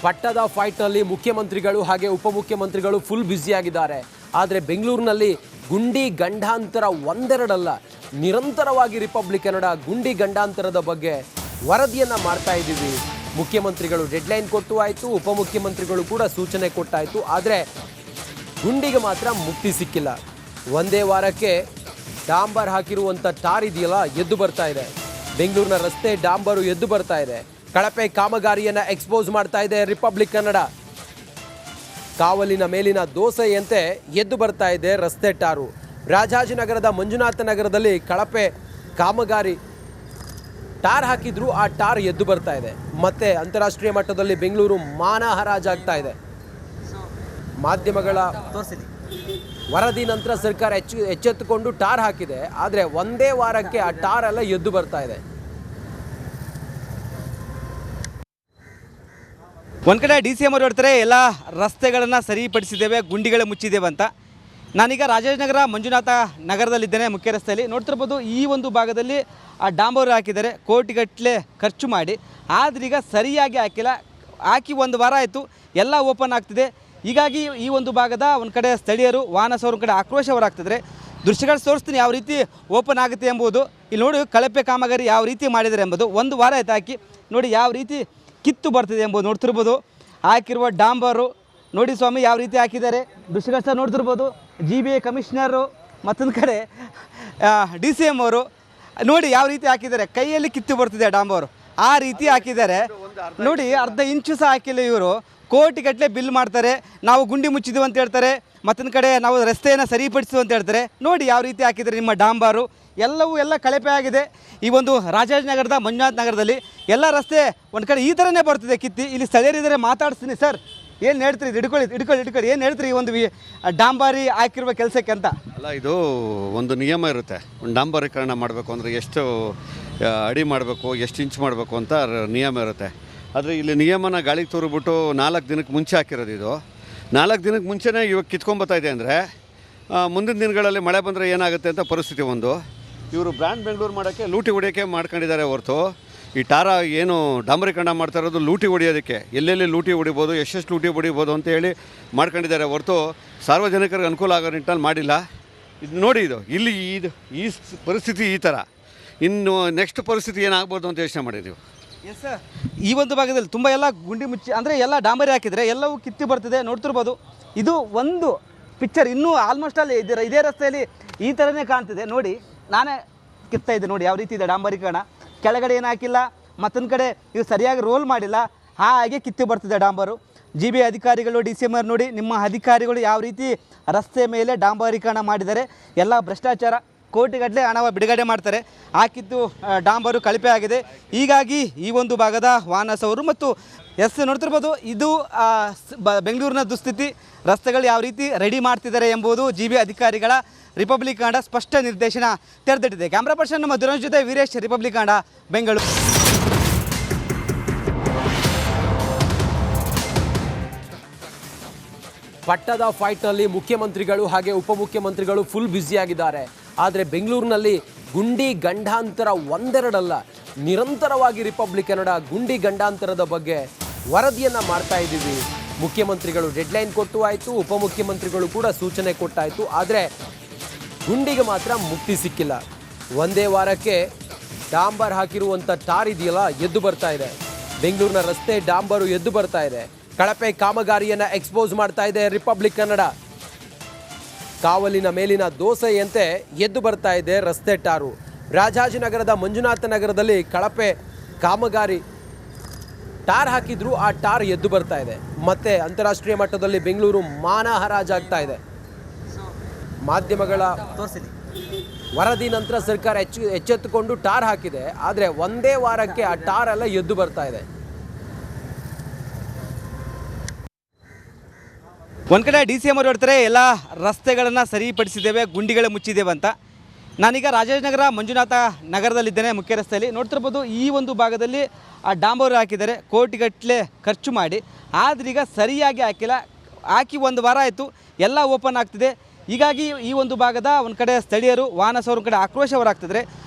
ಪಟ್ಟದ ಫೈಟ್ನಲ್ಲಿ ಮುಖ್ಯಮಂತ್ರಿಗಳು ಹಾಗೆ ಉಪಮುಖ್ಯಮಂತ್ರಿಗಳು ಫುಲ್ ಬ್ಯುಸಿಯಾಗಿದ್ದಾರೆ. ಆದರೆ ಬೆಂಗಳೂರಿನಲ್ಲಿ ಗುಂಡಿ ಗಂಡಾಂತರ ಒಂದೆರಡಲ್ಲ, ನಿರಂತರವಾಗಿ ರಿಪಬ್ಲಿಕ್ ಕನ್ನಡ ಗುಂಡಿ ಗಂಡಾಂತರದ ಬಗ್ಗೆ ವರದಿಯನ್ನು ಮಾಡ್ತಾ ಇದ್ದೀವಿ. ಮುಖ್ಯಮಂತ್ರಿಗಳು ಡೆಡ್ಲೈನ್ ಕೊಟ್ಟು ಆಯಿತು, ಉಪಮುಖ್ಯಮಂತ್ರಿಗಳು ಕೂಡ ಸೂಚನೆ ಕೊಟ್ಟಾಯಿತು. ಆದರೆ ಗುಂಡಿಗೆ ಮಾತ್ರ ಮುಕ್ತಿ ಸಿಕ್ಕಿಲ್ಲ. ಒಂದೇ ವಾರಕ್ಕೆ ಡಾಂಬರ್ ಹಾಕಿರುವಂಥ ಟಾರ್ ಇದೆಯಲ್ಲ ಎದ್ದು ಬರ್ತಾ ಇದೆ. ಬೆಂಗಳೂರಿನ ರಸ್ತೆ ಡಾಂಬರು ಎದ್ದು ಬರ್ತಾ ಇದೆ. ಕಳಪೆ ಕಾಮಗಾರಿಯನ್ನು ಎಕ್ಸ್ಪೋಸ್ ಮಾಡ್ತಾ ಇದೆ ರಿಪಬ್ಲಿಕ್ ಕನ್ನಡ. ಕಾವಲಿನ ಮೇಲಿನ ದೋಸೆಯಂತೆ ಎದ್ದು ಬರ್ತಾ ಇದೆ ರಸ್ತೆ ಟಾರು. ರಾಜಾಜಿನಗರದ ಮಂಜುನಾಥ ನಗರದಲ್ಲಿ ಕಳಪೆ ಕಾಮಗಾರಿ ಟಾರ್ ಹಾಕಿದ್ರು, ಆ ಟಾರ್ ಎದ್ದು ಬರ್ತಾ ಇದೆ. ಮತ್ತೆ ಅಂತಾರಾಷ್ಟ್ರೀಯ ಮಟ್ಟದಲ್ಲಿ ಬೆಂಗಳೂರು ಮಾನ ಹರಾಜಾಗ್ತಾ ಇದೆ. ಮಾಧ್ಯಮಗಳ ವರದಿ ನಂತರ ಸರ್ಕಾರ ಎಚ್ಚೆತ್ತುಕೊಂಡು ಟಾರ್ ಹಾಕಿದೆ. ಆದರೆ ಒಂದೇ ವಾರಕ್ಕೆ ಆ ಟಾರ್ ಎಲ್ಲ ಎದ್ದು ಬರ್ತಾ ಇದೆ. ಒಂದು ಕಡೆ ಡಿ ಸಿ ಎಮ್ ಅವರು ಹೇಳ್ತಾರೆ ಎಲ್ಲ ರಸ್ತೆಗಳನ್ನು ಸರಿಪಡಿಸಿದ್ದೇವೆ, ಗುಂಡಿಗಳು ಮುಚ್ಚಿದ್ದೇವೆ ಅಂತ. ನಾನೀಗ ರಾಜಾಜಿನಗರ ಮಂಜುನಾಥ ನಗರದಲ್ಲಿದ್ದೇನೆ, ಮುಖ್ಯ ರಸ್ತೆಯಲ್ಲಿ ನೋಡ್ತಿರ್ಬೋದು. ಈ ಒಂದು ಭಾಗದಲ್ಲಿ ಆ ಡಾಂಬರು ಹಾಕಿದ್ದಾರೆ, ಕೋಟಿಗಟ್ಟಲೆ ಖರ್ಚು ಮಾಡಿ. ಆದ್ರೀಗ ಸರಿಯಾಗಿ ಹಾಕಿಲ್ಲ. ಹಾಕಿ ಒಂದು ವಾರ ಆಯಿತು, ಎಲ್ಲ ಓಪನ್ ಆಗ್ತಿದೆ. ಹೀಗಾಗಿ ಈ ಒಂದು ಭಾಗದ ಒಂದು ಕಡೆ ಸ್ಥಳೀಯರು, ವಾಹನ ಸೌರ ಕಡೆ ಆಕ್ರೋಶ ಹೊರಾಗ್ತಿದ್ರೆ. ದೃಶ್ಯಗಳು ತೋರಿಸ್ತೀನಿ ಯಾವ ರೀತಿ ಓಪನ್ ಆಗುತ್ತೆ ಎಂಬುದು. ಇಲ್ಲಿ ನೋಡಿ ಕಳಪೆ ಕಾಮಗಾರಿ ಯಾವ ರೀತಿ ಮಾಡಿದ್ದಾರೆ ಎಂಬುದು. ಒಂದು ವಾರ ಆಯ್ತು ಹಾಕಿ, ನೋಡಿ ಯಾವ ರೀತಿ ಕಿತ್ತು ಬರ್ತಿದೆ ಎಂಬುದು ನೋಡ್ತಿರ್ಬೋದು. ಹಾಕಿರುವ ಡಾಂಬರು ನೋಡಿ ಸ್ವಾಮಿ ಯಾವ ರೀತಿ ಹಾಕಿದ್ದಾರೆ. ದೃಶ್ಯಗಳು ಸಹ ನೋಡ್ತಿರ್ಬೋದು. GBA ಕಮಿಷನರು, ಮತ್ತೊಂದು ಕಡೆ ಡಿ ಸಿ ಎಮ್ ಅವರು ನೋಡಿ ಯಾವ ರೀತಿ ಹಾಕಿದ್ದಾರೆ. ಕೈಯಲ್ಲಿ ಕಿತ್ತು ಬರ್ತಿದೆ ಡಾಂಬರು, ಆ ರೀತಿ ಹಾಕಿದ್ದಾರೆ. ನೋಡಿ ಅರ್ಧ ಇಂಚು ಸಹ ಹಾಕಿಲ್ಲ ಇವರು. ಕೋಟಿಗಟ್ಟಲೆ ಬಿಲ್ ಮಾಡ್ತಾರೆ. ನಾವು ಗುಂಡಿ ಮುಚ್ಚಿದ್ದೀವಿ ಅಂತ ಹೇಳ್ತಾರೆ, ಮತ್ತೊಂದು ಕಡೆ ನಾವು ರಸ್ತೆಯನ್ನು ಸರಿಪಡಿಸಿದ್ವು ಅಂತ ಹೇಳ್ತಾರೆ. ನೋಡಿ ಯಾವ ರೀತಿ ಹಾಕಿದ್ದಾರೆ ನಿಮ್ಮ ಡಾಂಬಾರು. ಎಲ್ಲ ಕಳಪೆ ಆಗಿದೆ. ಈ ಒಂದು ರಾಜಾಜಿನಗರದ ಮಂಜುನಾಥ ನಗರದಲ್ಲಿ ಎಲ್ಲ ರಸ್ತೆ ಒಂದು ಕಡೆ ಈ ಥರನೇ ಬರ್ತಿದೆ ಕಿತ್ತಿ. ಇಲ್ಲಿ ಸ್ಥಳೀಯರಿದ್ದಾರೆ, ಮಾತಾಡ್ತೀನಿ. ಸರ್ ಏನು ಹೇಳ್ತೀರಿ? ಹಿಡ್ಕೊಳ್ಳಿ ಏನು ಹೇಳ್ತೀರಿ ಈ ಒಂದು ಡಾಂಬಾರಿ ಹಾಕಿರುವ ಕೆಲಸಕ್ಕೆ ಅಂತ? ಅಲ್ಲ, ಇದು ಒಂದು ನಿಯಮ ಇರುತ್ತೆ. ಒಂದು ಡಾಂಬರೀಕರಣ ಮಾಡಬೇಕು ಅಂದರೆ ಎಷ್ಟು ಅಡಿ ಮಾಡಬೇಕು, ಎಷ್ಟು ಇಂಚ್ ಮಾಡಬೇಕು ಅಂತ ನಿಯಮ ಇರುತ್ತೆ. ಆದರೆ ಇಲ್ಲಿ ನಿಯಮನ ಗಾಳಿಗೆ ತೂರಿಬಿಟ್ಟು 4 ದಿನಕ್ಕೆ ಮುಂಚೆ ಹಾಕಿರೋದು. ಇದು 4 ದಿನಕ್ಕೆ ಮುಂಚೆನೇ ಇವಾಗ ಕಿತ್ಕೊಂಬತ್ತಾ ಇದೆ. ಅಂದರೆ ಮುಂದಿನ ದಿನಗಳಲ್ಲಿ ಮಳೆ ಬಂದರೆ ಏನಾಗುತ್ತೆ ಅಂತ ಪರಿಸ್ಥಿತಿ. ಒಂದು ಇವರು ಬ್ರ್ಯಾಂಡ್ ಬೆಂಗಳೂರು ಮಾಡೋಕ್ಕೆ ಲೂಟಿ ಹೊಡಿಯೋಕ್ಕೆ ಮಾಡ್ಕೊಂಡಿದ್ದಾರೆ ಹೊರತು, ಈ ಟಾರ ಏನು ಡಾಂಬರೀಕರಣ ಮಾಡ್ತಾ ಇರೋದು ಲೂಟಿ ಹೊಡಿಯೋದಕ್ಕೆ, ಎಲ್ಲೆಲ್ಲಿ ಲೂಟಿ ಹೊಡಿಬೋದು, ಎಷ್ಟೆಷ್ಟು ಲೂಟಿ ಹೊಡಿಬೋದು ಅಂತ ಹೇಳಿ ಮಾಡ್ಕೊಂಡಿದ್ದಾರೆ ಹೊರತು ಸಾರ್ವಜನಿಕರಿಗೆ ಅನುಕೂಲ ಆಗೋ ನಿಟ್ಟಲ್ಲಿ ಮಾಡಿಲ್ಲ. ಇದು ನೋಡಿ, ಇಲ್ಲಿ ಈ ಪರಿಸ್ಥಿತಿ ಈ ಥರ. ಇನ್ನು ನೆಕ್ಸ್ಟ್ ಪರಿಸ್ಥಿತಿ ಏನಾಗ್ಬೋದು ಅಂತ ಯೋಚನೆ ಮಾಡಿದ್ದೀವಿ. ಎಸ್ ಸರ್, ಈ ಒಂದು ಭಾಗದಲ್ಲಿ ತುಂಬ ಎಲ್ಲ ಗುಂಡಿ ಮುಚ್ಚಿ ಅಂದರೆ ಎಲ್ಲ ಡಾಂಬರಿ ಹಾಕಿದರೆ ಎಲ್ಲವೂ ಕಿತ್ತಿ ಬರ್ತಿದೆ. ನೋಡ್ತಿರ್ಬೋದು, ಇದು ಒಂದು ಪಿಕ್ಚರ್. ಇನ್ನೂ ಆಲ್ಮೋಸ್ಟ್ ಅಲ್ಲಿ ಇದೇ ರಸ್ತೆಯಲ್ಲಿ ಈ ಥರನೇ ಕಾಣ್ತಿದೆ. ನೋಡಿ, ನಾನೇ ಕಿತ್ತಾ ಇದ್ದೆ. ನೋಡಿ ಯಾವ ರೀತಿ ಇದೆ ಡಾಂಬರೀಕರಣ. ಕೆಳಗಡೆ ಏನು ಹಾಕಿಲ್ಲ, ಮತ್ತೊಂದು ಕಡೆ ಇದು ಸರಿಯಾಗಿ ರೋಲ್ ಮಾಡಿಲ್ಲ, ಹಾಗೆ ಕಿತ್ತಿ ಬರ್ತಿದೆ ಡಾಂಬರು. GBA ಅಧಿಕಾರಿಗಳು, DCM ನೋಡಿ ನಿಮ್ಮ ಅಧಿಕಾರಿಗಳು ಯಾವ ರೀತಿ ರಸ್ತೆ ಮೇಲೆ ಡಾಂಬರೀಕರಣ ಮಾಡಿದ್ದಾರೆ. ಎಲ್ಲ ಭ್ರಷ್ಟಾಚಾರ, ಕೋಟಿಗಟ್ಟಲೆ ಹಣ ಬಿಡುಗಡೆ ಮಾಡ್ತಾರೆ. ಹಾಕಿದ್ದು ಡಾಂಬರು ಕಳಪೆ ಆಗಿದೆ. ಹೀಗಾಗಿ ಈ ಒಂದು ಭಾಗದ ವಾಹನ ಸೌರು ಮತ್ತು ನೋಡ್ತಿರ್ಬೋದು, ಇದು ಬೆಂಗಳೂರಿನ ದುಸ್ಥಿತಿ. ರಸ್ತೆಗಳು ಯಾವ ರೀತಿ ರೆಡಿ ಮಾಡ್ತಿದ್ದಾರೆ ಎಂಬುದು GBA ಅಧಿಕಾರಿಗಳ ರಿಪಬ್ಲಿಕ್ ಕನ್ನಡ ಸ್ಪಷ್ಟ ನಿರ್ದೇಶನ ತೆರೆದಿಟ್ಟಿದೆ. ಕ್ಯಾಮ್ರಾ ಪರ್ಸನ್ ನಮ್ಮ ದುರಂಜ್ ಜೊತೆ ವೀರೇಶ್, ರಿಪಬ್ಲಿಕ್ ಕನ್ನಡ, ಬೆಂಗಳೂರು. ಪಟ್ಟದ ಫೈಟ್ನಲ್ಲಿ ಮುಖ್ಯಮಂತ್ರಿಗಳು ಹಾಗೆ ಉಪಮುಖ್ಯಮಂತ್ರಿಗಳು ಫುಲ್ ಬ್ಯುಸಿಯಾಗಿದ್ದಾರೆ. ಆದರೆ ಬೆಂಗಳೂರಿನಲ್ಲಿ ಗುಂಡಿ ಗಂಡಾಂತರ ಒಂದೆರಡಲ್ಲ, ನಿರಂತರವಾಗಿ ರಿಪಬ್ಲಿಕ್ ಕನ್ನಡ ಗುಂಡಿ ಗಂಡಾಂತರದ ಬಗ್ಗೆ ವರದಿಯನ್ನು ಮಾಡ್ತಾ ಇದ್ದೀವಿ. ಮುಖ್ಯಮಂತ್ರಿಗಳು ಡೆಡ್ಲೈನ್ ಕೊಟ್ಟು ಆಯಿತು, ಉಪಮುಖ್ಯಮಂತ್ರಿಗಳು ಕೂಡ ಸೂಚನೆ ಕೊಟ್ಟಾಯಿತು. ಆದರೆ ಗುಂಡಿಗೆ ಮಾತ್ರ ಮುಕ್ತಿ ಸಿಕ್ಕಿಲ್ಲ. ಒಂದೇ ವಾರಕ್ಕೆ ಡಾಂಬರ್ ಹಾಕಿರುವಂಥ ಟಾರ್ ಇದೆಯಲ್ಲ ಎದ್ದು ಬರ್ತಾ ಇದೆ. ಬೆಂಗಳೂರಿನ ರಸ್ತೆ ಡಾಂಬರು ಎದ್ದು ಬರ್ತಾ ಇದೆ. ಕಳಪೆ ಕಾಮಗಾರಿಯನ್ನು ಎಕ್ಸ್ಪೋಸ್ ಮಾಡ್ತಾ ಇದೆ ರಿಪಬ್ಲಿಕ್ ಕನ್ನಡ. ಕಾವಲಿನ ಮೇಲಿನ ದೋಸೆಯಂತೆ ಎದ್ದು ಬರ್ತಾ ಇದೆ ರಸ್ತೆ ಟಾರು. ರಾಜಾಜಿನಗರದ ಮಂಜುನಾಥ ನಗರದಲ್ಲಿ ಕಳಪೆ ಕಾಮಗಾರಿ ಟಾರ್ ಹಾಕಿದ್ರು, ಆ ಟಾರ್ ಎದ್ದು ಬರ್ತಾ ಇದೆ. ಮತ್ತೆ ಅಂತಾರಾಷ್ಟ್ರೀಯ ಮಟ್ಟದಲ್ಲಿ ಬೆಂಗಳೂರು ಮಾನ ಹರಾಜಾಗ್ತಾ ಇದೆ. ಮಾಧ್ಯಮಗಳ ವರದಿ ನಂತರ ಸರ್ಕಾರ ಎಚ್ಚೆತ್ತುಕೊಂಡು ಟಾರ್ ಹಾಕಿದೆ. ಆದರೆ ಒಂದೇ ವಾರಕ್ಕೆ ಆ ಟಾರ್ ಎಲ್ಲ ಎದ್ದು ಬರ್ತಾ ಇದೆ. ಒಂದು ಕಡೆ ಡಿ ಸಿ ಎಮ್ ಅವರು ಹೇಳ್ತಾರೆ ಎಲ್ಲ ರಸ್ತೆಗಳನ್ನು ಸರಿಪಡಿಸಿದ್ದೇವೆ, ಗುಂಡಿಗಳು ಮುಚ್ಚಿದ್ದೇವೆ ಅಂತ. ನಾನೀಗ ರಾಜಾಜಿನಗರ ಮಂಜುನಾಥ ನಗರದಲ್ಲಿದ್ದೇನೆ, ಮುಖ್ಯ ರಸ್ತೆಯಲ್ಲಿ ನೋಡ್ತಿರ್ಬೋದು. ಈ ಒಂದು ಭಾಗದಲ್ಲಿ ಆ ಡಾಂಬರು ಹಾಕಿದ್ದಾರೆ, ಕೋಟಿಗಟ್ಟಲೆ ಖರ್ಚು ಮಾಡಿ. ಆದ್ರೀಗ ಸರಿಯಾಗಿ ಹಾಕಿಲ್ಲ. ಹಾಕಿ ಒಂದು ವಾರ ಆಯಿತು, ಎಲ್ಲ ಓಪನ್ ಆಗ್ತಿದೆ. ಹೀಗಾಗಿ ಈ ಒಂದು ಭಾಗದ ಒಂದು ಕಡೆ ಸ್ಥಳೀಯರು, ವಾಹನ ಸೌರ ಕಡೆ ಆಕ್ರೋಶ ಹೊರಾಗ್ತಿದ್ರೆ.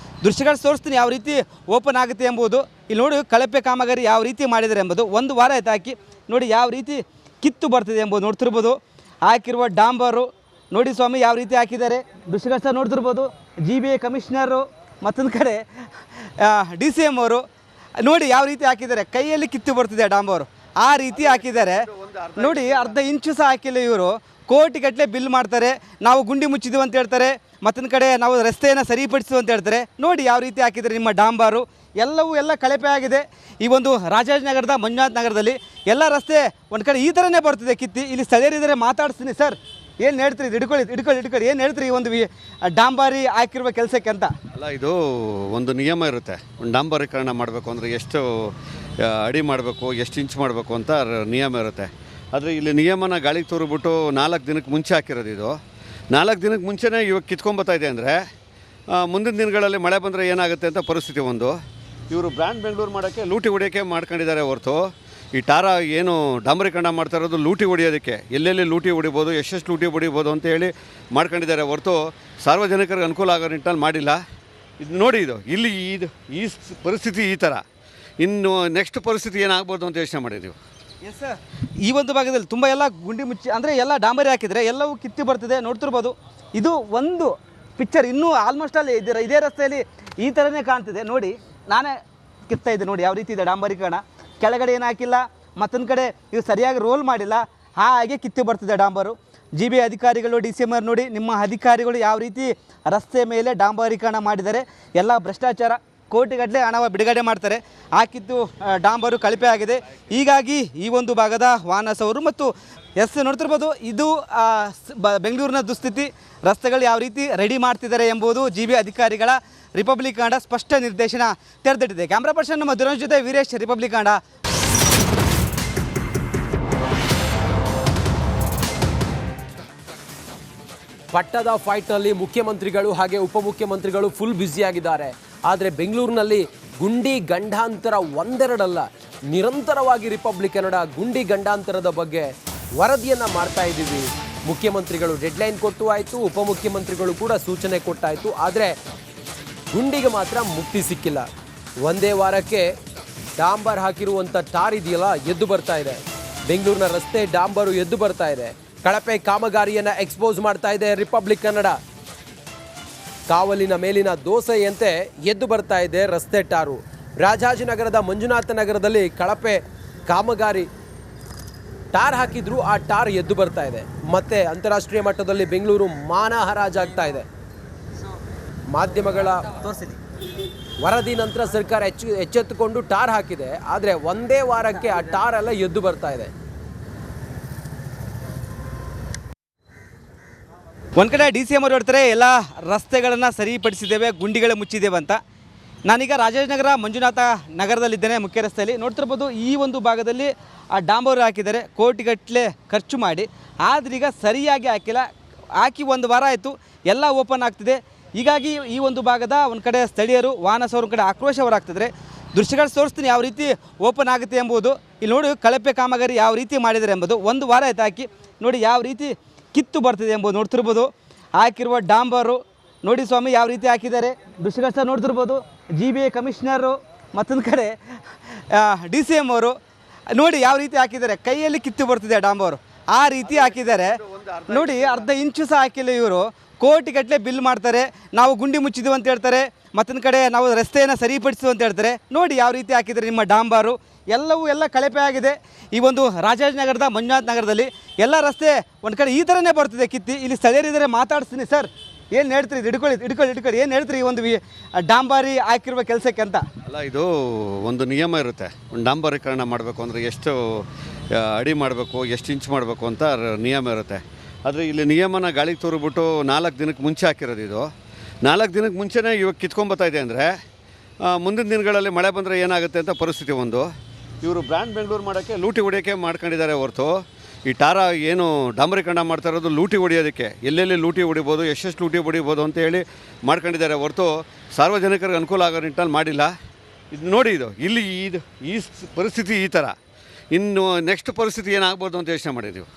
ದೃಶ್ಯಗಳು ತೋರಿಸ್ತೀನಿ ಯಾವ ರೀತಿ ಓಪನ್ ಆಗುತ್ತೆ ಎಂಬುದು. ಇಲ್ಲಿ ನೋಡಿ ಕಳಪೆ ಕಾಮಗಾರಿ ಯಾವ ರೀತಿ ಮಾಡಿದ್ದಾರೆ ಎಂಬುದು. ಒಂದು ವಾರ ಆಯ್ತು ಹಾಕಿ, ನೋಡಿ ಯಾವ ರೀತಿ ಕಿತ್ತು ಬರ್ತಿದೆ ಎಂಬುದು ನೋಡ್ತಿರ್ಬೋದು. ಹಾಕಿರುವ ಡಾಂಬರು ನೋಡಿ ಸ್ವಾಮಿ ಯಾವ ರೀತಿ ಹಾಕಿದ್ದಾರೆ. ದೃಶ್ಯಗಳ ನೋಡ್ತಿರ್ಬೋದು. GBA ಕಮಿಷನರು ಮತ್ತೊಂದು ಕಡೆ DCM ಅವರು ನೋಡಿ ಯಾವ ರೀತಿ ಹಾಕಿದ್ದಾರೆ. ಕೈಯಲ್ಲಿ ಕಿತ್ತು ಬರ್ತಿದೆ ಡಾಂಬರು, ಆ ರೀತಿ ಹಾಕಿದ್ದಾರೆ. ನೋಡಿ ಅರ್ಧ ಇಂಚು ಸಹ ಹಾಕಿಲ್ಲ ಇವರು. ಕೋಟಿಗಟ್ಟಲೆ ಬಿಲ್ ಮಾಡ್ತಾರೆ. ನಾವು ಗುಂಡಿ ಮುಚ್ಚಿದ್ವು ಅಂತ ಹೇಳ್ತಾರೆ, ಮತ್ತೊಂದು ಕಡೆ ನಾವು ರಸ್ತೆಯನ್ನು ಸರಿಪಡಿಸುವ ಅಂತ ಹೇಳ್ತಾರೆ. ನೋಡಿ ಯಾವ ರೀತಿ ಹಾಕಿದ್ದಾರೆ ನಿಮ್ಮ ಡಾಂಬರು. ಎಲ್ಲ ಕಳಪೆ ಆಗಿದೆ. ಈ ಒಂದು ರಾಜಾಜಿನಗರದ ಮಂಜುನಾಥ ನಗರದಲ್ಲಿ ಎಲ್ಲ ರಸ್ತೆ ಒಂದು ಕಡೆ ಈ ಥರನೇ ಬರ್ತಿದೆ ಕಿತ್ತಿ. ಇಲ್ಲಿ ಸ್ಥಳೀಯರಿದ್ದಾರೆ, ಮಾತಾಡಿಸ್ತೀನಿ. ಸರ್ ಏನು ಹೇಳ್ತೀರಿ? ಹಿಡ್ಕೊಳ್ಳಿ ಏನು ಹೇಳ್ತೀರಿ ಈ ಒಂದು ಡಾಂಬಾರಿ ಹಾಕಿರುವ ಕೆಲಸಕ್ಕೆ ಅಂತ? ಅಲ್ಲ, ಇದು ಒಂದು ನಿಯಮ ಇರುತ್ತೆ. ಒಂದು ಡಾಂಬರೀಕರಣ ಮಾಡಬೇಕು ಅಂದರೆ ಎಷ್ಟು ಅಡಿ ಮಾಡಬೇಕು, ಎಷ್ಟು ಇಂಚ್ ಮಾಡಬೇಕು ಅಂತ ನಿಯಮ ಇರುತ್ತೆ. ಆದರೆ ಇಲ್ಲಿ ನಿಯಮನ ಗಾಳಿಗೆ ತೂರಿಬಿಟ್ಟು 4 ದಿನಕ್ಕೆ ಮುಂಚೆ ಹಾಕಿರೋದು. ಇದು 4 ದಿನಕ್ಕೆ ಮುಂಚೆನೇ ಇವಾಗ ಕಿತ್ಕೊಂಬತ್ತಾ ಇದೆ ಅಂದರೆ ಮುಂದಿನ ದಿನಗಳಲ್ಲಿ ಮಳೆ ಬಂದರೆ ಏನಾಗುತ್ತೆ ಅಂತ ಪರಿಸ್ಥಿತಿ. ಒಂದು ಇವರು ಬ್ರ್ಯಾಂಡ್ ಬೆಂಗಳೂರು ಮಾಡೋಕ್ಕೆ ಲೂಟಿ ಹೊಡಿಯೋಕ್ಕೆ ಮಾಡ್ಕೊಂಡಿದ್ದಾರೆ ಹೊರತು ಈ ಟಾರ ಏನು ಡಾಂಬರೀಕರಣ ಮಾಡ್ತಾ ಇರೋದು ಲೂಟಿ ಹೊಡಿಯೋದಕ್ಕೆ, ಎಲ್ಲೆಲ್ಲಿ ಲೂಟಿ ಹೊಡಿಬೋದು, ಎಷ್ಟೆಷ್ಟು ಲೂಟಿ ಹೊಡಿಬೋದು ಅಂತ ಹೇಳಿ ಮಾಡ್ಕೊಂಡಿದ್ದಾರೆ ಹೊರತು ಸಾರ್ವಜನಿಕರಿಗೆ ಅನುಕೂಲ ಆಗೋ ನಿಟ್ಟಲ್ಲಿ ಮಾಡಿಲ್ಲ. ಇದು ನೋಡಿ, ಇಲ್ಲಿ ಈ ಪರಿಸ್ಥಿತಿ ಈ ಥರ. ಇನ್ನು ನೆಕ್ಸ್ಟ್ ಪರಿಸ್ಥಿತಿ ಏನಾಗ್ಬೋದು ಅಂತ ಯೋಚನೆ ಮಾಡಿದ್ದೀವಿ. ಎಸ್ ಸರ್, ಈ ಒಂದು ಭಾಗದಲ್ಲಿ ತುಂಬ ಎಲ್ಲ ಗುಂಡಿ ಮುಚ್ಚಿ ಅಂದರೆ ಎಲ್ಲ ಡಾಂಬರಿ ಹಾಕಿದರೆ ಎಲ್ಲವೂ ಕಿತ್ತಿ ಬರ್ತಿದೆ ನೋಡ್ತಿರ್ಬೋದು. ಇದು ಒಂದು ಪಿಕ್ಚರ್. ಇನ್ನೂ ಆಲ್ಮೋಸ್ಟ್ ಅಲ್ಲಿ ಇದೇ ರಸ್ತೆಯಲ್ಲಿ ಈ ಥರನೇ ಕಾಣ್ತಿದೆ. ನೋಡಿ ನಾನೇ ಕಿತ್ತಾ ಇದ್ದೆ. ನೋಡಿ ಯಾವ ರೀತಿ ಇದೆ ಡಾಂಬರೀಕರಣ. ಕೆಳಗಡೆ ಏನು ಹಾಕಿಲ್ಲ, ಮತ್ತೊಂದು ಕಡೆ ಇವು ಸರಿಯಾಗಿ ರೋಲ್ ಮಾಡಿಲ್ಲ, ಹಾಗೆ ಕಿತ್ತು ಬರ್ತಿದೆ ಡಾಂಬರು. GBA ಅಧಿಕಾರಿಗಳು, DCM ನೋಡಿ ನಿಮ್ಮ ಅಧಿಕಾರಿಗಳು ಯಾವ ರೀತಿ ರಸ್ತೆ ಮೇಲೆ ಡಾಂಬರೀಕರಣ ಮಾಡಿದ್ದಾರೆ. ಎಲ್ಲ ಭ್ರಷ್ಟಾಚಾರ, ಕೋಟಿಗಟ್ಟಲೆ ಹಣ ಬಿಡುಗಡೆ ಮಾಡ್ತಾರೆ. ಹಾಕಿದ್ದು ಡಾಂಬರು ಕಳಪೆ ಆಗಿದೆ. ಹೀಗಾಗಿ ಈ ಒಂದು ಭಾಗದ ವಾನಸವರು ಮತ್ತು ನೋಡ್ತಿರ್ಬೋದು. ಇದು ಬೆಂಗಳೂರಿನ ದುಸ್ಥಿತಿ. ರಸ್ತೆಗಳು ಯಾವ ರೀತಿ ರೆಡಿ ಮಾಡ್ತಿದ್ದಾರೆ ಎಂಬುದು GBA ಅಧಿಕಾರಿಗಳ ರಿಪಬ್ಲಿಕ್ ಕನ್ನಡ ಸ್ಪಷ್ಟ ನಿರ್ದೇಶನ ತೆರೆದಿಟ್ಟಿದೆ. ಕ್ಯಾಮ್ರಾ ಪರ್ಸನ್ ನಮ್ಮ ದುರಂಜ್ ಜೊತೆ ವೀರೇಶ್, ರಿಪಬ್ಲಿಕ್ ಕನ್ನಡ. ಪಟ್ಟದ ಫೈಟ್ನಲ್ಲಿ ಮುಖ್ಯಮಂತ್ರಿಗಳು ಹಾಗೆ ಉಪಮುಖ್ಯಮಂತ್ರಿಗಳು ಫುಲ್ ಬ್ಯುಸಿಯಾಗಿದ್ದಾರೆ. ಆದರೆ ಬೆಂಗಳೂರಿನಲ್ಲಿ ಗುಂಡಿ ಗಂಡಾಂತರ ಒಂದೆರಡಲ್ಲ, ನಿರಂತರವಾಗಿ ರಿಪಬ್ಲಿಕ್ ಕನ್ನಡ ಗುಂಡಿ ಗಂಡಾಂತರದ ಬಗ್ಗೆ ವರದಿಯನ್ನು ಮಾಡ್ತಾ ಇದ್ದೀವಿ. ಮುಖ್ಯಮಂತ್ರಿಗಳು ಡೆಡ್ಲೈನ್ ಕೊಟ್ಟು ಆಯಿತು, ಉಪಮುಖ್ಯಮಂತ್ರಿಗಳು ಕೂಡ ಸೂಚನೆ ಕೊಟ್ಟಾಯಿತು. ಆದರೆ ಗುಂಡಿಗೆ ಮಾತ್ರ ಮುಕ್ತಿ ಸಿಕ್ಕಿಲ್ಲ. ಒಂದೇ ವಾರಕ್ಕೆ ಡಾಂಬರ್ ಹಾಕಿರುವಂಥ ಟಾರ್ ಇದೆಯಲ್ಲ ಎದ್ದು ಬರ್ತಾ ಇದೆ. ಬೆಂಗಳೂರಿನ ರಸ್ತೆ ಡಾಂಬರು ಎದ್ದು ಬರ್ತಾ ಇದೆ. ಕಳಪೆ ಕಾಮಗಾರಿಯನ್ನು ಎಕ್ಸ್ಪೋಸ್ ಮಾಡ್ತಾ ಇದೆ ರಿಪಬ್ಲಿಕ್ ಕನ್ನಡ. ಕಾವಲಿನ ಮೇಲಿನ ದೋಸೆಯಂತೆ ಎದ್ದು ಬರ್ತಾ ಇದೆ ರಸ್ತೆ ಟಾರು. ರಾಜಾಜಿನಗರದ ಮಂಜುನಾಥ ನಗರದಲ್ಲಿ ಕಳಪೆ ಕಾಮಗಾರಿ ಟಾರ್ ಹಾಕಿದ್ರು, ಆ ಟಾರ್ ಎದ್ದು ಬರ್ತಾ ಇದೆ. ಮತ್ತೆ ಅಂತಾರಾಷ್ಟ್ರೀಯ ಮಟ್ಟದಲ್ಲಿ ಬೆಂಗಳೂರು ಮಾನ ಹರಾಜಾಗ್ತಾ ಇದೆ. ಮಾಧ್ಯಮಗಳ ವರದಿ ನಂತರ ಸರ್ಕಾರ ಎಚ್ಚೆತ್ತುಕೊಂಡು ಟಾರ್ ಹಾಕಿದೆ. ಆದರೆ ಒಂದೇ ವಾರಕ್ಕೆ ಆ ಟಾರ್ ಎಲ್ಲ ಎದ್ದು ಬರ್ತಾ ಇದೆ. ಒಂದು ಕಡೆ DCM ಅವರು ಹೇಳ್ತಾರೆ ಎಲ್ಲ ರಸ್ತೆಗಳನ್ನು ಸರಿಪಡಿಸಿದ್ದೇವೆ, ಗುಂಡಿಗಳೇ ಮುಚ್ಚಿದ್ದೇವೆ ಅಂತ. ನಾನೀಗ ರಾಜಾಜಿನಗರ ಮಂಜುನಾಥ ನಗರದಲ್ಲಿದ್ದೇನೆ, ಮುಖ್ಯ ರಸ್ತೆಯಲ್ಲಿ. ನೋಡ್ತಿರ್ಬೋದು ಈ ಒಂದು ಭಾಗದಲ್ಲಿ ಆ ಡಾಂಬರು ಹಾಕಿದ್ದಾರೆ ಕೋಟಿಗಟ್ಟಲೆ ಖರ್ಚು ಮಾಡಿ. ಆದ್ರೀಗ ಸರಿಯಾಗಿ ಹಾಕಿಲ್ಲ. ಹಾಕಿ ಒಂದು ವಾರ ಆಯಿತು, ಎಲ್ಲ ಓಪನ್ ಆಗ್ತಿದೆ. ಹೀಗಾಗಿ ಈ ಒಂದು ಭಾಗದ ಒಂದು ಕಡೆ ಸ್ಥಳೀಯರು, ವಾಹನಸವ್ರ ಕಡೆ ಆಕ್ರೋಶ ಹೊರಾಗ್ತಿದ್ದಾರೆ. ದೃಶ್ಯಗಳು ತೋರಿಸ್ತೀನಿ ಯಾವ ರೀತಿ ಓಪನ್ ಆಗುತ್ತೆ ಎಂಬುದು. ಇಲ್ಲಿ ನೋಡಿ ಕಳಪೆ ಕಾಮಗಾರಿ ಯಾವ ರೀತಿ ಮಾಡಿದ್ದಾರೆ ಎಂಬುದು. ಒಂದು ವಾರ ಆಯ್ತು ಹಾಕಿ. ನೋಡಿ ಯಾವ ರೀತಿ ಕಿತ್ತು ಬರ್ತಿದೆ ಎಂಬುದು ನೋಡ್ತಿರ್ಬೋದು. ಹಾಕಿರುವ ಡಾಂಬರು ನೋಡಿ ಸ್ವಾಮಿ ಯಾವ ರೀತಿ ಹಾಕಿದ್ದಾರೆ. ದೃಶ್ಯಗಳ ನೋಡ್ತಿರ್ಬೋದು. GBA ಕಮಿಷನರು ಮತ್ತೊಂದು ಕಡೆ DCM ಅವರು ನೋಡಿ ಯಾವ ರೀತಿ ಹಾಕಿದ್ದಾರೆ. ಕೈಯಲ್ಲಿ ಕಿತ್ತು ಬರ್ತಿದೆ ಡಾಂಬರು, ಆ ರೀತಿ ಹಾಕಿದ್ದಾರೆ. ನೋಡಿ ಅರ್ಧ ಇಂಚು ಸಹ ಹಾಕಿಲ್ಲ ಇವರು. ಕೋಟಿಗಟ್ಟಲೆ ಬಿಲ್ ಮಾಡ್ತಾರೆ. ನಾವು ಗುಂಡಿ ಮುಚ್ಚಿದ್ವು ಅಂತ ಹೇಳ್ತಾರೆ, ಮತ್ತೊಂದು ಕಡೆ ನಾವು ರಸ್ತೆಯನ್ನು ಸರಿಪಡಿಸುವ ಅಂತ ಹೇಳ್ತಾರೆ. ನೋಡಿ ಯಾವ ರೀತಿ ಹಾಕಿದ್ದಾರೆ ನಿಮ್ಮ ಡಾಂಬರು. ಎಲ್ಲ ಕಳಪೆ ಆಗಿದೆ. ಈ ಒಂದು ರಾಜಾಜಿನಗರದ ಮಂಜುನಾಥ ನಗರದಲ್ಲಿ ಎಲ್ಲ ರಸ್ತೆ ಒಂದು ಕಡೆ ಈ ಥರನೇ ಬರ್ತಿದೆ ಕಿತ್ತಿ. ಇಲ್ಲಿ ಸ್ಥಳೀಯರಿದ್ದಾರೆ, ಮಾತಾಡಿಸ್ತೀನಿ. ಸರ್ ಏನು ಹೇಳ್ತೀರಿ? ಹಿಡ್ಕೊಳ್ಳಿ ಏನು ಹೇಳ್ತೀರಿ ಈ ಒಂದು ಡಾಂಬಾರಿ ಹಾಕಿರುವ ಕೆಲಸಕ್ಕೆ ಅಂತ? ಅಲ್ಲ, ಇದು ಒಂದು ನಿಯಮ ಇರುತ್ತೆ. ಒಂದು ಡಾಂಬರೀಕರಣ ಮಾಡಬೇಕು ಅಂದರೆ ಎಷ್ಟು ಅಡಿ ಮಾಡಬೇಕು, ಎಷ್ಟು ಇಂಚ್ ಮಾಡಬೇಕು ಅಂತ ನಿಯಮ ಇರುತ್ತೆ. ಆದರೆ ಇಲ್ಲಿ ನಿಯಮನ ಗಾಳಿಗೆ ತೂರಿಬಿಟ್ಟು 4 ದಿನಕ್ಕೆ ಮುಂಚೆ ಹಾಕಿರೋದು. ಇದು 4 ದಿನಕ್ಕೆ ಮುಂಚೆನೇ ಇವಾಗ ಕಿತ್ಕೊಂಬತ್ತಾ ಇದೆ ಅಂದರೆ ಮುಂದಿನ ದಿನಗಳಲ್ಲಿ ಮಳೆ ಬಂದರೆ ಏನಾಗುತ್ತೆ ಅಂತ ಪರಿಸ್ಥಿತಿ. ಒಂದು ಇವರು ಬ್ರ್ಯಾಂಡ್ ಬೆಂಗಳೂರು ಮಾಡೋಕ್ಕೆ ಲೂಟಿ ಹೊಡಿಯೋಕ್ಕೆ ಮಾಡ್ಕೊಂಡಿದ್ದಾರೆ ಹೊರತು ಈ ಟಾರ ಏನು ಡಾಂಬರೀಕರಣ ಮಾಡ್ತಾ ಇರೋದು ಲೂಟಿ ಹೊಡಿಯೋದಕ್ಕೆ, ಎಲ್ಲೆಲ್ಲಿ ಲೂಟಿ ಹೊಡಿಬೋದು, ಎಷ್ಟೆಷ್ಟು ಲೂಟಿ ಹೊಡಿಬೋದು ಅಂತ ಹೇಳಿ ಮಾಡ್ಕೊಂಡಿದ್ದಾರೆ ಹೊರತು ಸಾರ್ವಜನಿಕರಿಗೆ ಅನುಕೂಲ ಆಗೋ ನಿಟ್ಟಲ್ಲಿ ಮಾಡಿಲ್ಲ. ಇದು ನೋಡಿ, ಇಲ್ಲಿ ಈ ಪರಿಸ್ಥಿತಿ ಈ ಥರ. ಇನ್ನು ನೆಕ್ಸ್ಟ್ ಪರಿಸ್ಥಿತಿ ಏನಾಗ್ಬೋದು ಅಂತ ಯೋಚನೆ ಮಾಡಿದ್ದೀವಿ.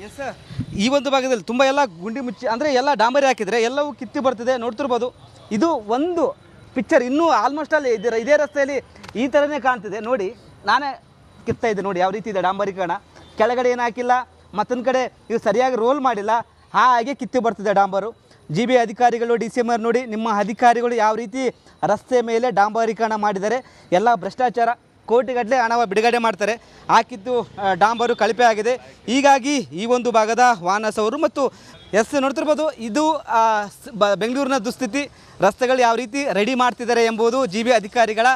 ಎಸ್ ಸರ್, ಈ ಒಂದು ಭಾಗದಲ್ಲಿ ತುಂಬ ಎಲ್ಲ ಗುಂಡಿ ಮುಚ್ಚಿ ಅಂದರೆ ಎಲ್ಲ ಡಾಂಬರಿ ಹಾಕಿದರೆ ಎಲ್ಲವೂ ಕಿತ್ತಿ ಬರ್ತಿದೆ ನೋಡ್ತಿರ್ಬೋದು. ಇದು ಒಂದು ಪಿಕ್ಚರ್. ಇನ್ನೂ ಆಲ್ಮೋಸ್ಟ್ ಅಲ್ಲಿ ಇದೇ ರಸ್ತೆಯಲ್ಲಿ ಈ ಥರನೇ ಕಾಣ್ತಿದೆ. ನೋಡಿ ನಾನೇ ಕಿತ್ತಾ ಇದೆ ನೋಡಿ ಯಾವ ರೀತಿ ಇದೆ ಡಾಂಬರೀಕರಣ. ಕೆಳಗಡೆ ಏನು ಹಾಕಿಲ್ಲ, ಮತ್ತೊಂದು ಕಡೆ ಇದು ಸರಿಯಾಗಿ ರೋಲ್ ಮಾಡಿಲ್ಲ, ಹಾಗೆ ಕಿತ್ತು ಬರ್ತಿದೆ ಡಾಂಬರು. GB ಅಧಿಕಾರಿಗಳು, DCM ನೋಡಿ ನಿಮ್ಮ ಅಧಿಕಾರಿಗಳು ಯಾವ ರೀತಿ ರಸ್ತೆ ಮೇಲೆ ಡಾಂಬರೀಕರಣ ಮಾಡಿದ್ದಾರೆ. ಎಲ್ಲ ಭ್ರಷ್ಟಾಚಾರ, ಕೋಟಿಗಟ್ಟಲೆ ಹಣ ಬಿಡುಗಡೆ ಮಾಡ್ತಾರೆ. ಹಾಕಿದ್ದು ಡಾಂಬರು ಕಳಪೆ ಆಗಿದೆ. ಹೀಗಾಗಿ ಈ ಒಂದು ಭಾಗದ ವಾಹನ ಸವರು ಮತ್ತು ನೋಡ್ತಿರ್ಬೋದು ಇದು ಬೆಂಗಳೂರಿನ ದುಸ್ಥಿತಿ. ರಸ್ತೆಗಳು ಯಾವ ರೀತಿ ರೆಡಿ ಮಾಡ್ತಿದ್ದಾರೆ ಎಂಬುದು GB ಅಧಿಕಾರಿಗಳ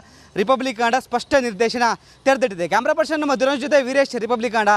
ರಿಪಬ್ಲಿಕ್ ಕಾಂಡ ಸ್ಪಷ್ಟ ನಿರ್ದೇಶನ ತೆರೆದಿಟ್ಟಿದೆ. ಕ್ಯಾಮ್ರಾ ಪರ್ಸನ್ ನಮ್ಮ ದುರಂಜ್ ಜೊತೆ ವೀರೇಶ್, ರಿಪಬ್ಲಿಕ್ ಕಾಂಡ.